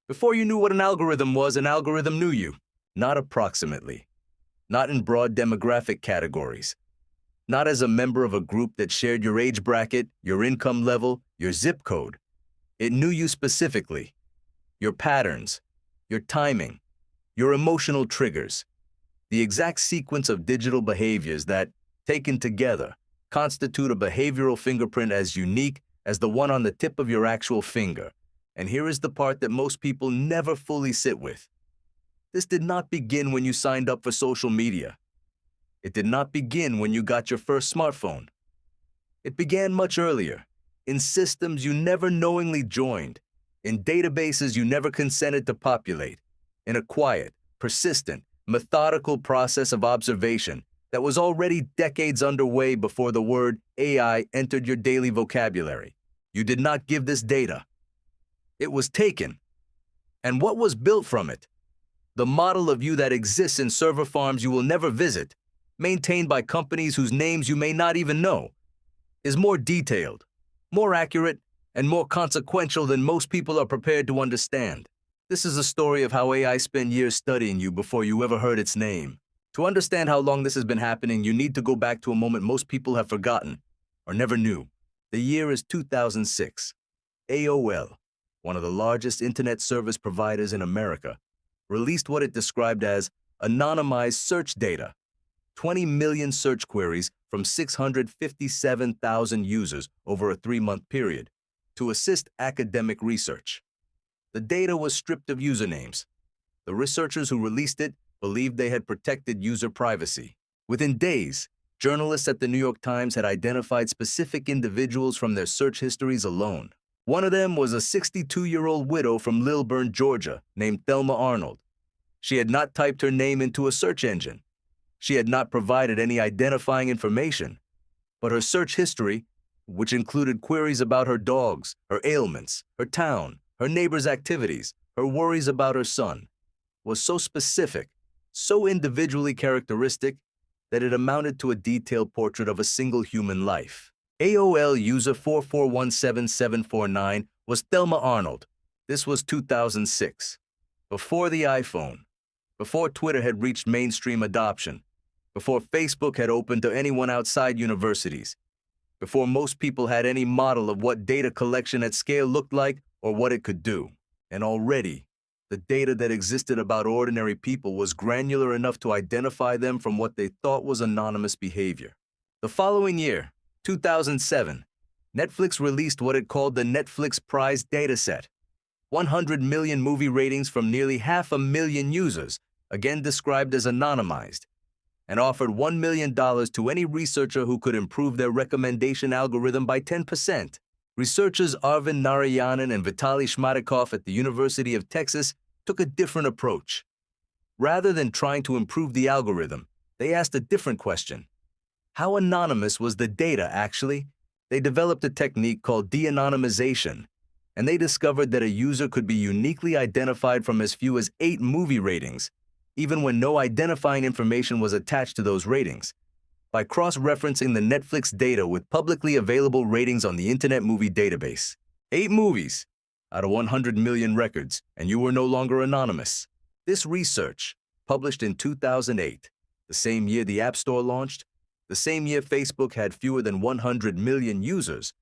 Before you knew what an algorithm knew you. Not approximately. Not in broad demographic categories. Not as a member of a group that shared your age bracket, your income level, your zip code. It knew you specifically. Your patterns, your timing, your emotional triggers. The exact sequence of digital behaviors that, taken together, constitute a behavioral fingerprint as unique as the one on the tip of your actual finger. And here is the part that most people never fully sit with. This did not begin when you signed up for social media. It did not begin when you got your first smartphone. It began much earlier, in systems you never knowingly joined, in databases you never consented to populate, in a quiet, persistent, methodical process of observation that was already decades underway before the word AI entered your daily vocabulary. You did not give this data. It was taken. And what was built from it? The model of you that exists in server farms you will never visit, maintained by companies whose names you may not even know, is more detailed, more accurate, and more consequential than most people are prepared to understand. This is a story of how AI spent years studying you before you ever heard its name. To understand how long this has been happening, you need to go back to a moment most people have forgotten or never knew. The year is 2006. AOL, one of the largest internet service providers in America, released what it described as anonymized search data, 20 million search queries from 657,000 users over a 3-month period, to assist academic research. The data was stripped of usernames. The researchers who released it believed they had protected user privacy. Within days, journalists at the New York Times had identified specific individuals from their search histories alone. One of them was a 62-year-old widow from Lilburn, Georgia, named Thelma Arnold. She had not typed her name into a search engine. She had not provided any identifying information. But her search history, which included queries about her dogs, her ailments, her town, her neighbors' activities, her worries about her son, was so specific, so individually characteristic, that it amounted to a detailed portrait of a single human life. AOL user 4417749 was Thelma Arnold. This was 2006. Before the iPhone, before Twitter had reached mainstream adoption, before Facebook had opened to anyone outside universities, before most people had any model of what data collection at scale looked like or what it could do. And already, the data that existed about ordinary people was granular enough to identify them from what they thought was anonymous behavior. The following year, 2007, Netflix released what it called the Netflix Prize Dataset, 100 million movie ratings from nearly 500,000 users, again described as anonymized, and offered $1 million to any researcher who could improve their recommendation algorithm by 10%. Researchers Arvind Narayanan and Vitaly Shmatikov at the University of Texas took a different approach. Rather than trying to improve the algorithm, they asked a different question. How anonymous was the data actually? They developed a technique called de-anonymization, and they discovered that a user could be uniquely identified from as few as 8 movie ratings, even when no identifying information was attached to those ratings, by cross-referencing the Netflix data with publicly available ratings on the Internet Movie Database. 8 movies out of 100 million records, and you were no longer anonymous. This research, published in 2008, the same year the App Store launched, the same year Facebook had fewer than 100 million users,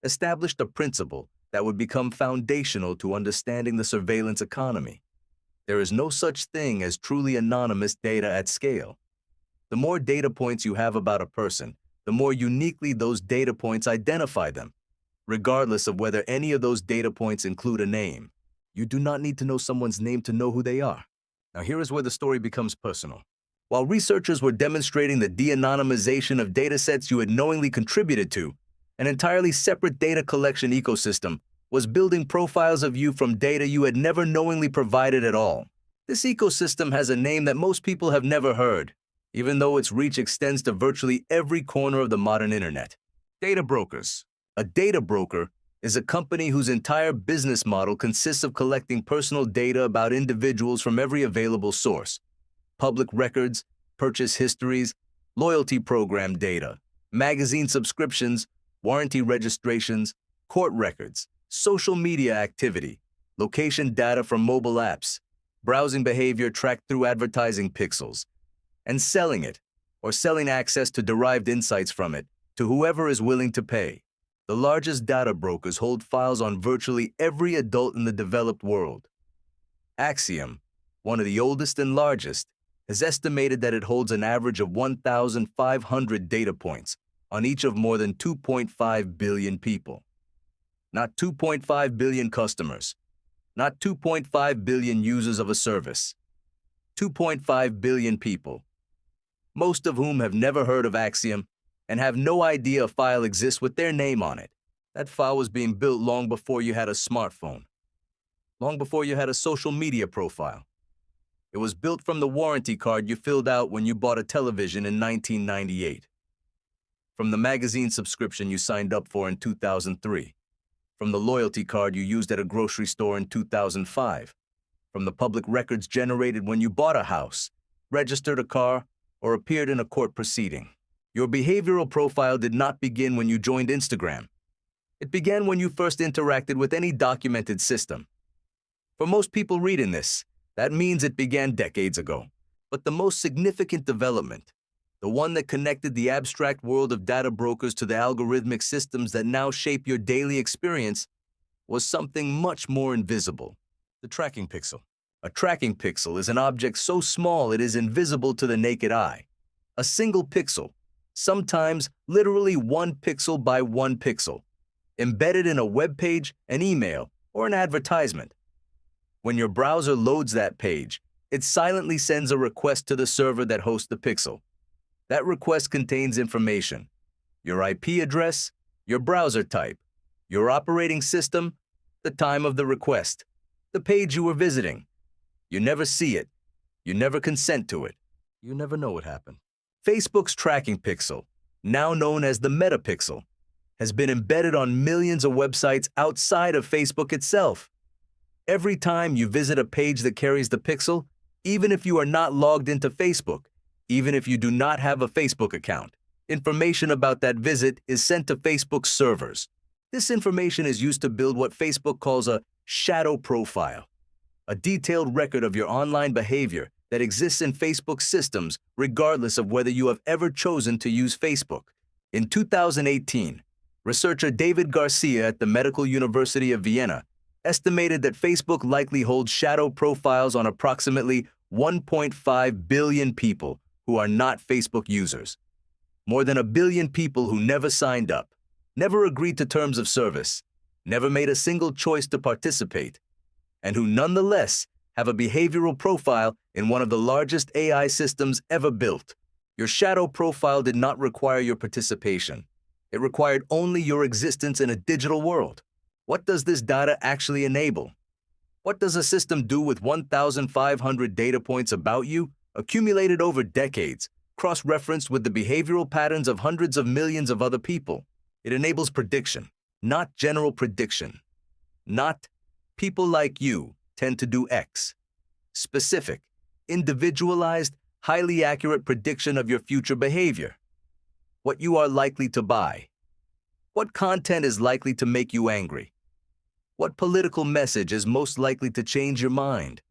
established a principle that would become foundational to understanding the surveillance economy. There is no such thing as truly anonymous data at scale. The more data points you have about a person, the more uniquely those data points identify them, regardless of whether any of those data points include a name. You do not need to know someone's name to know who they are. Now here is where the story becomes personal. While researchers were demonstrating the de-anonymization of datasets you had knowingly contributed to, an entirely separate data collection ecosystem was building profiles of you from data you had never knowingly provided at all. This ecosystem has a name that most people have never heard, even though its reach extends to virtually every corner of the modern internet. Data brokers. A data broker is a company whose entire business model consists of collecting personal data about individuals from every available source: public records, purchase histories, loyalty program data, magazine subscriptions, warranty registrations, court records, social media activity, location data from mobile apps, browsing behavior tracked through advertising pixels, and selling it, or selling access to derived insights from it, to whoever is willing to pay. The largest data brokers hold files on virtually every adult in the developed world. Axiom, one of the oldest and largest, has estimated that it holds an average of 1,500 data points on each of more than 2.5 billion people. Not 2.5 billion customers, not 2.5 billion users of a service. 2.5 billion people, most of whom have never heard of Axiom and have no idea a file exists with their name on it. That file was being built long before you had a smartphone, long before you had a social media profile. It was built from the warranty card you filled out when you bought a television in 1998, from the magazine subscription you signed up for in 2003, from the loyalty card you used at a grocery store in 2005, from the public records generated when you bought a house, registered a car, or appeared in a court proceeding. Your behavioral profile did not begin when you joined Instagram. It began when you first interacted with any documented system. For most people reading this, that means it began decades ago. But the most significant development, the one that connected the abstract world of data brokers to the algorithmic systems that now shape your daily experience, was something much more invisible: the tracking pixel. A tracking pixel is an object so small it is invisible to the naked eye. A single pixel, sometimes literally 1 pixel by 1 pixel, embedded in a web page, an email, or an advertisement. When your browser loads that page, it silently sends a request to the server that hosts the pixel. That request contains information: your IP address, your browser type, your operating system, the time of the request, the page you were visiting. You never see it. You never consent to it. You never know what happened. Facebook's tracking pixel, now known as the metapixel, has been embedded on millions of websites outside of Facebook itself. Every time you visit a page that carries the pixel, even if you are not logged into Facebook, even if you do not have a Facebook account, information about that visit is sent to Facebook's servers. This information is used to build what Facebook calls a shadow profile, a detailed record of your online behavior that exists in Facebook's systems regardless of whether you have ever chosen to use Facebook. In 2018, researcher David Garcia at the Medical University of Vienna estimated that Facebook likely holds shadow profiles on approximately 1.5 billion people who are not Facebook users. More than 1 billion people who never signed up, never agreed to terms of service, never made a single choice to participate, and who nonetheless have a behavioral profile in one of the largest AI systems ever built. Your shadow profile did not require your participation. It required only your existence in a digital world. What does this data actually enable? What does a system do with 1,500 data points about you, accumulated over decades, cross-referenced with the behavioral patterns of hundreds of millions of other people? It enables prediction, not general prediction. Not people like you tend to do X. Specific, individualized, highly accurate prediction of your future behavior. What you are likely to buy. What content is likely to make you angry? What political message is most likely to change your mind?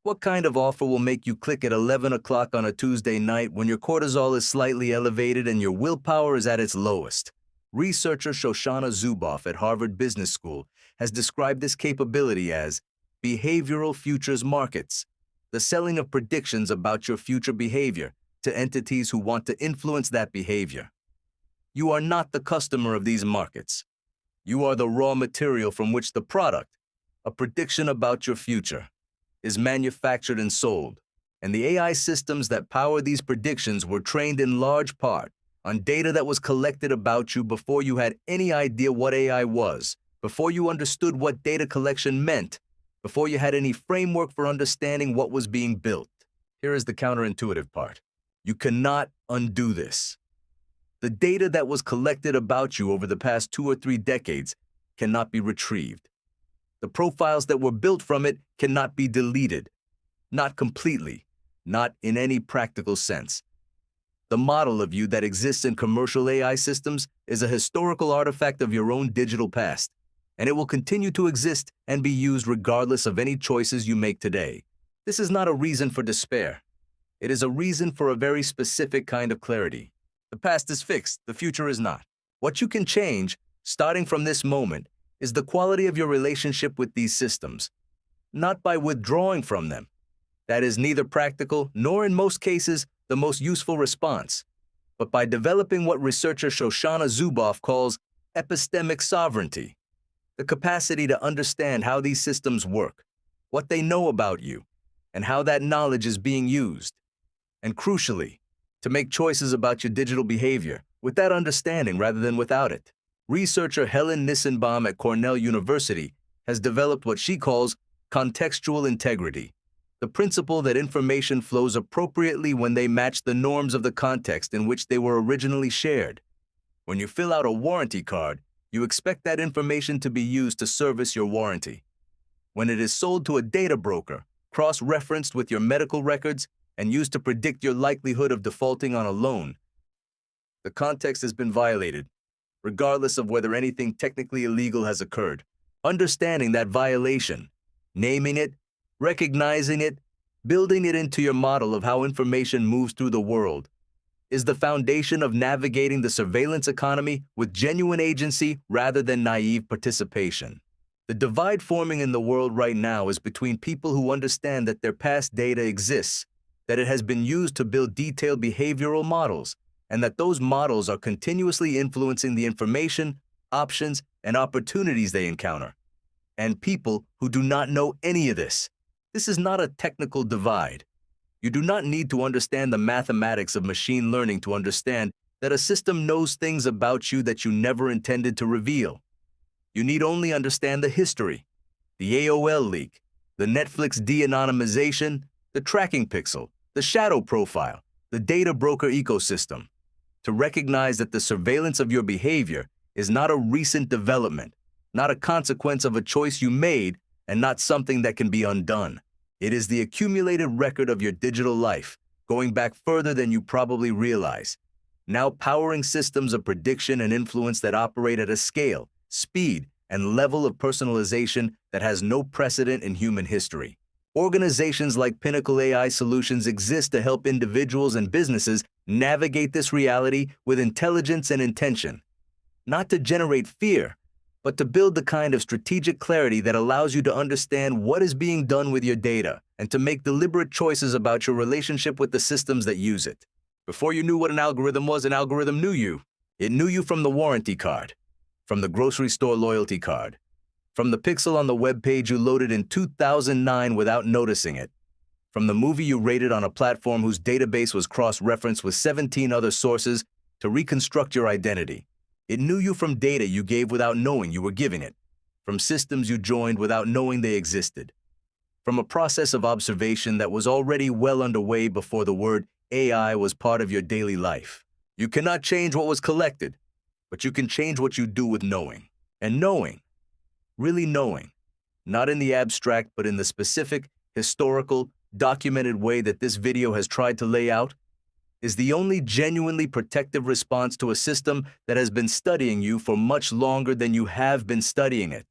What kind of offer will make you click at 11 o'clock on a Tuesday night when your cortisol is slightly elevated and your willpower is at its lowest? Researcher Shoshana Zuboff at Harvard Business School has described this capability as behavioral futures markets, the selling of predictions about your future behavior to entities who want to influence that behavior. You are not the customer of these markets. You are the raw material from which the product, a prediction about your future, is manufactured and sold, and the AI systems that power these predictions were trained in large part on data that was collected about you before you had any idea what AI was, before you understood what data collection meant, before you had any framework for understanding what was being built. Here is the counterintuitive part. You cannot undo this. The data that was collected about you over the past 2 or 3 decades cannot be retrieved. The profiles that were built from it cannot be deleted. Not completely, not in any practical sense. The model of you that exists in commercial AI systems is a historical artifact of your own digital past. and it will continue to exist and be used regardless of any choices you make today. This is not a reason for despair. It is a reason for a very specific kind of clarity. The past is fixed, the future is not. What you can change, starting from this moment, is the quality of your relationship with these systems, not by withdrawing from them. That is neither practical nor, in most cases, the most useful response, but by developing what researcher Shoshana Zuboff calls epistemic sovereignty, the capacity to understand how these systems work, what they know about you, and how that knowledge is being used, and crucially, to make choices about your digital behavior with that understanding rather than without it. Researcher Helen Nissenbaum at Cornell University has developed what she calls contextual integrity, the principle that information flows appropriately when they match the norms of the context in which they were originally shared. When you fill out a warranty card, you expect that information to be used to service your warranty. When it is sold to a data broker, cross-referenced with your medical records, and used to predict your likelihood of defaulting on a loan, the context has been violated, regardless of whether anything technically illegal has occurred. Understanding that violation, naming it, recognizing it, building it into your model of how information moves through the world, is the foundation of navigating the surveillance economy with genuine agency rather than naive participation. The divide forming in the world right now is between people who understand that their past data exists, that it has been used to build detailed behavioral models, and that those models are continuously influencing the information, options, and opportunities they encounter, and people who do not know any of this. This is not a technical divide. You do not need to understand the mathematics of machine learning to understand that a system knows things about you that you never intended to reveal. You need only understand the history, the AOL leak, the Netflix de-anonymization, the tracking pixel, the shadow profile, the data broker ecosystem, to recognize that the surveillance of your behavior is not a recent development, not a consequence of a choice you made, and not something that can be undone. It is the accumulated record of your digital life, going back further than you probably realize, now powering systems of prediction and influence that operate at a scale, speed, and level of personalization that has no precedent in human history. Organizations like Pinnacle AI Solutions exist to help individuals and businesses navigate this reality with intelligence and intention, not to generate fear, but to build the kind of strategic clarity that allows you to understand what is being done with your data and to make deliberate choices about your relationship with the systems that use it. Before you knew what an algorithm knew you. It knew you from the warranty card, from the grocery store loyalty card, from the pixel on the web page you loaded in 2009 without noticing it, from the movie you rated on a platform whose database was cross-referenced with 17 other sources to reconstruct your identity. It knew you from data you gave without knowing you were giving it, from systems you joined without knowing they existed, from a process of observation that was already well underway before the word AI was part of your daily life. You cannot change what was collected, but you can change what you do with knowing. And knowing, really knowing, not in the abstract but in the specific, historical, documented way that this video has tried to lay out, is the only genuinely protective response to a system that has been studying you for much longer than you have been studying it.